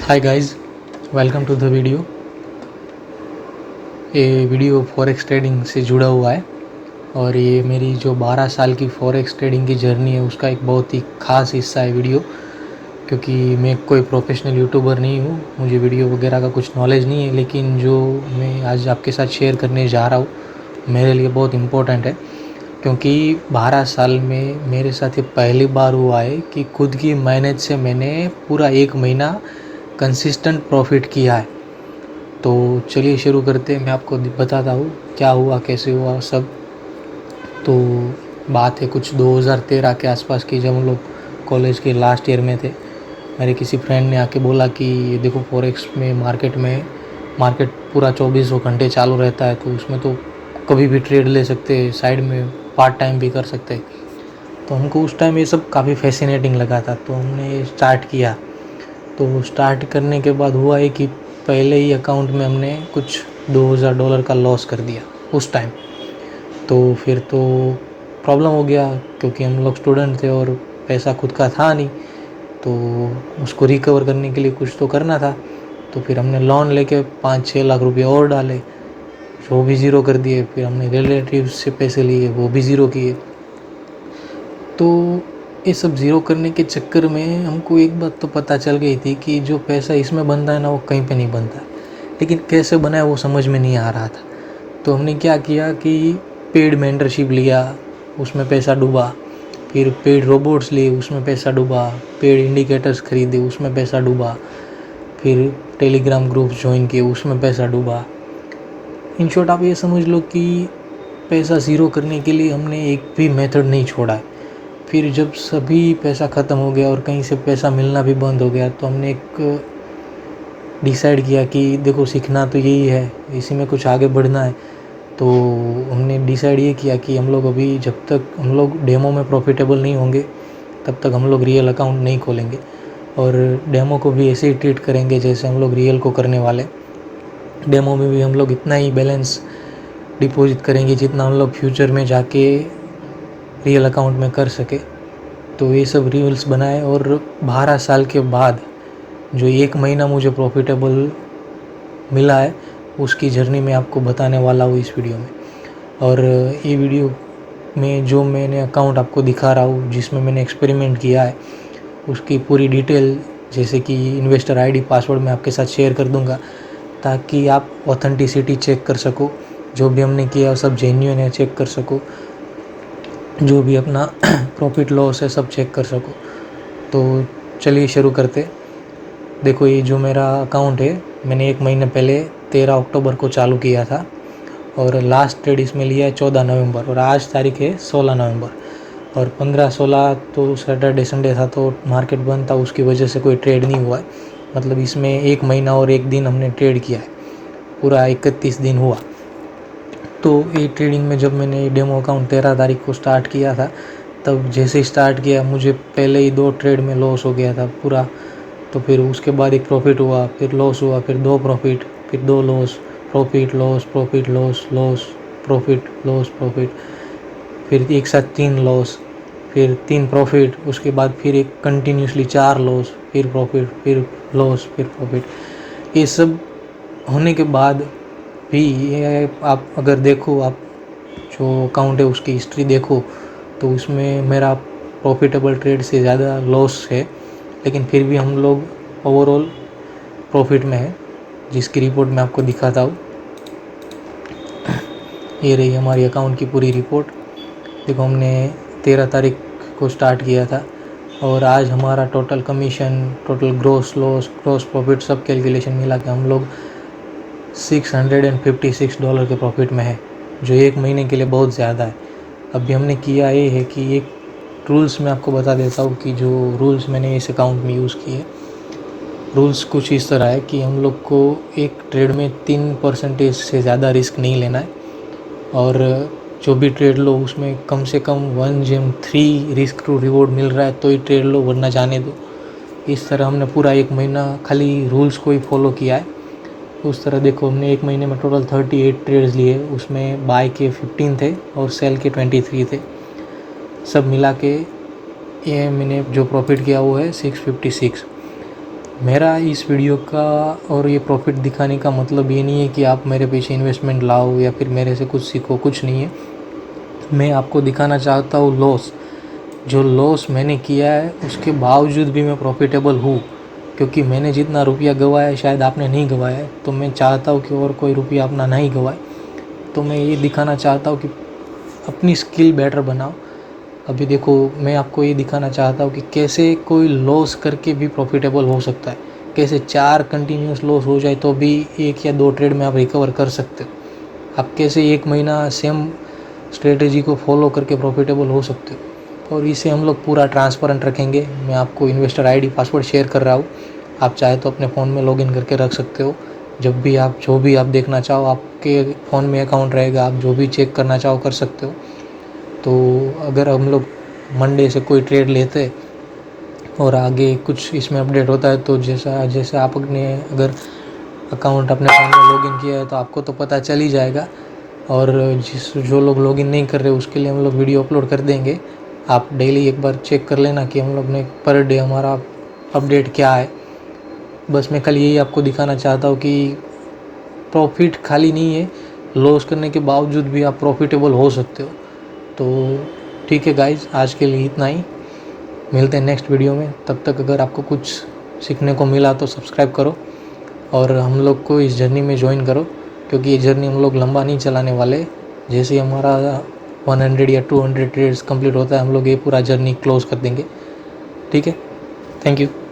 Hi guys, welcome to the video. ये video forex trading से जुड़ा हुआ है और ये मेरी जो 12 साल की फॉरेक्स ट्रेडिंग की जर्नी है उसका एक बहुत ही ख़ास हिस्सा है वीडियो। क्योंकि मैं कोई प्रोफेशनल यूट्यूबर नहीं हूँ, मुझे वीडियो वगैरह का कुछ नॉलेज नहीं है, लेकिन जो मैं आज आपके साथ शेयर करने जा रहा हूँ मेरे लिए बहुत इम्पोर्टेंट है। क्योंकि 12 साल में मेरे साथ ये पहली बार हुआ है कि खुद की मेहनत से मैंने पूरा एक महीना कंसिस्टेंट प्रॉफिट किया है। तो चलिए शुरू करते हैं। मैं आपको बताता हूँ क्या हुआ, कैसे हुआ सब। तो बात है कुछ 2013 के आसपास की, जब हम लोग कॉलेज के लास्ट ईयर में थे। मेरे किसी फ्रेंड ने आके बोला कि ये देखो फॉरेक्स में मार्केट पूरा 24 घंटे चालू रहता है, तो उसमें तो कभी भी ट्रेड ले सकते हैं, साइड में पार्ट टाइम भी कर सकते हैं। तो हमको उस टाइम ये सब काफ़ी फैसिनेटिंग लगा था, तो हमने स्टार्ट किया। तो स्टार्ट करने के बाद हुआ है कि पहले ही अकाउंट में हमने कुछ $2000 का लॉस कर दिया उस टाइम। तो फिर तो प्रॉब्लम हो गया, क्योंकि हम लोग स्टूडेंट थे और पैसा खुद का था नहीं, तो उसको रिकवर करने के लिए कुछ तो करना था। तो फिर हमने लोन लेके 5-6 लाख रुपये और डाले, वो भी ज़ीरो कर दिए। फिर हमने रिलेटिव्स से पैसे लिए, वो भी ज़ीरो किए। तो ये सब ज़ीरो करने के चक्कर में हमको एक बात तो पता चल गई थी कि जो पैसा इसमें बनता है ना, वो कहीं पे नहीं बनता, लेकिन कैसे बना है वो समझ में नहीं आ रहा था। तो हमने क्या किया कि पेड मेंटरशिप लिया, उसमें पैसा डूबा। फिर पेड रोबोट्स लिए, उसमें पैसा डूबा। पेड इंडिकेटर्स खरीदे, उसमें पैसा डूबा। फिर टेलीग्राम ग्रुप ज्वाइन किए, उसमें पैसा डूबा। इन शॉर्ट आप ये समझ लो कि पैसा ज़ीरो करने के लिए हमने एक भी मेथड नहीं छोड़ा है। फिर जब सभी पैसा ख़त्म हो गया और कहीं से पैसा मिलना भी बंद हो गया, तो हमने एक डिसाइड किया कि देखो सीखना तो यही है, इसी में कुछ आगे बढ़ना है। तो हमने डिसाइड ये किया कि हम लोग अभी जब तक हम लोग डेमो में प्रॉफिटेबल नहीं होंगे तब तक हम लोग रियल अकाउंट नहीं खोलेंगे, और डेमो को भी ऐसे ही ट्रीट करेंगे जैसे हम लोग रियल को करने वाले। डेमो में भी हम लोग इतना ही बैलेंस डिपॉजिट करेंगे जितना हम लोग फ्यूचर में जाके रियल अकाउंट में कर सके। तो ये सब रूल्स बनाए, और 12 साल के बाद जो एक महीना मुझे प्रॉफिटेबल मिला है उसकी जर्नी मैं आपको बताने वाला हूँ इस वीडियो में। और ये वीडियो में जो मैंने अकाउंट आपको दिखा रहा हूँ जिसमें मैंने एक्सपेरिमेंट किया है, उसकी पूरी डिटेल जैसे कि इन्वेस्टर आईडी पासवर्ड मैं आपके साथ शेयर कर दूंगा, ताकि आप ऑथेंटिसिटी चेक कर सको, जो भी हमने किया वो सब जेन्युइन है चेक कर सको, जो भी अपना प्रॉफिट लॉस है सब चेक कर सको। तो चलिए शुरू करते। देखो ये जो मेरा अकाउंट है, मैंने एक महीने पहले 13 अक्टूबर को चालू किया था, और लास्ट ट्रेड इसमें लिया है 14 नवंबर, और आज तारीख है 16 नवंबर। और 15-16 तो सैटरडे संडे था, तो मार्केट बंद था, उसकी वजह से कोई ट्रेड नहीं हुआ है। मतलब इसमें एक महीना और एक दिन हमने ट्रेड किया है, पूरा 31 दिन हुआ। तो ये ट्रेडिंग में जब मैंने डेमो अकाउंट 13 तारीख को स्टार्ट किया था, तब जैसे ही स्टार्ट किया मुझे पहले ही 2 ट्रेड में लॉस हो गया था पूरा। तो फिर उसके बाद एक प्रॉफिट हुआ, फिर लॉस हुआ, फिर 2 प्रॉफिट, फिर 2 loss, profit loss, profit loss, loss, profit loss, profit, फिर एक साथ 3 लॉस, फिर 3 प्रॉफिट, उसके बाद फिर एक कंटिन्यूसली 4 लॉस, फिर प्रॉफिट, फिर लॉस, फिर प्रॉफिट। ये सब होने के बाद भी ये आप अगर देखो, आप जो अकाउंट है उसकी हिस्ट्री देखो, तो उसमें मेरा प्रॉफिटेबल ट्रेड से ज़्यादा लॉस है, लेकिन फिर भी हम लोग ओवरऑल प्रॉफिट में है, जिसकी रिपोर्ट मैं आपको दिखाता हूँ। ये रही हमारी अकाउंट की पूरी रिपोर्ट। देखो हमने 13 तारीख को स्टार्ट किया था, और आज हमारा total commission, total gross loss, gross profit सब कैलकुलेशन मिला के हम लोग $656 के प्रॉफिट में है, जो एक महीने के लिए बहुत ज़्यादा है। अभी हमने किया ये है कि एक रूल्स मैं आपको बता देता हूँ कि जो रूल्स मैंने इस अकाउंट में यूज़ किए। रूल्स कुछ इस तरह है कि हम लोग को एक ट्रेड में 3% से ज़्यादा रिस्क नहीं लेना है, और जो भी ट्रेड लो उसमें कम से कम 1/3 रिस्क टू रिवॉर्ड मिल रहा है तो ही ट्रेड लो, वरना जाने दो। इस तरह हमने पूरा एक महीना खाली रूल्स को ही फॉलो किया है। उस तरह देखो हमने एक महीने में टोटल 38 ट्रेड्स लिए, उसमें बाय के 15 थे और सेल के 23 थे। सब मिला के ये मैंने जो प्रॉफिट किया वो है 656। मेरा इस वीडियो का और ये प्रॉफिट दिखाने का मतलब ये नहीं है कि आप मेरे पीछे इन्वेस्टमेंट लाओ या फिर मेरे से कुछ सीखो, कुछ नहीं है। मैं आपको दिखाना चाहता हूँ लॉस, जो लॉस मैंने किया है उसके बावजूद भी मैं प्रॉफिटेबल हूँ, क्योंकि मैंने जितना रुपया गंवाया है शायद आपने नहीं गंवाया है। तो मैं चाहता हूँ कि और कोई रुपया अपना नहीं गंवाए। तो मैं ये दिखाना चाहता हूँ कि अपनी स्किल बेटर बनाओ। अभी देखो, मैं आपको ये दिखाना चाहता हूँ कि कैसे कोई लॉस करके भी प्रॉफिटेबल हो सकता है, कैसे 4 कंटिन्यूस लॉस हो जाए तो भी 1 या 2 ट्रेड में आप रिकवर कर सकते हो, आप कैसे 1 महीना सेम स्ट्रेटेजी को फॉलो करके प्रॉफिटेबल हो सकते हो। और इसे हम लोग पूरा ट्रांसपेरेंट रखेंगे। मैं आपको इन्वेस्टर आईडी पासवर्ड शेयर कर रहा हूँ, आप चाहे तो अपने फ़ोन में लॉगिन करके रख सकते हो। जब भी आप जो भी आप देखना चाहो, आपके फ़ोन में अकाउंट रहेगा, आप जो भी चेक करना चाहो कर सकते हो। तो अगर हम लोग मंडे से कोई ट्रेड लेते और आगे कुछ इसमें अपडेट होता है, तो जैसा आपने अगर अकाउंट अपने फ़ोन में लॉगिन किया है तो आपको तो पता चल ही जाएगा। और जो लोग लॉगिन नहीं कर रहे उसके लिए हम लोग वीडियो अपलोड कर देंगे। आप डेली एक बार चेक कर लेना कि हम लोग ने पर डे हमारा अपडेट क्या है। बस मैं कल यही आपको दिखाना चाहता हूँ कि प्रॉफिट खाली नहीं है, लॉस करने के बावजूद भी आप प्रॉफिटेबल हो सकते हो। तो ठीक है गाइज़, आज के लिए इतना ही। मिलते हैं नेक्स्ट वीडियो में। तब तक अगर आपको कुछ सीखने को मिला तो सब्सक्राइब करो और हम लोग को इस जर्नी में ज्वाइन करो, क्योंकि ये जर्नी हम लोग लंबा नहीं चलाने वाले। जैसे ही हमारा 100 या 200 ट्रेड्स कंप्लीट होता है, हम लोग ये पूरा जर्नी क्लोज़ कर देंगे। ठीक है, थैंक यू।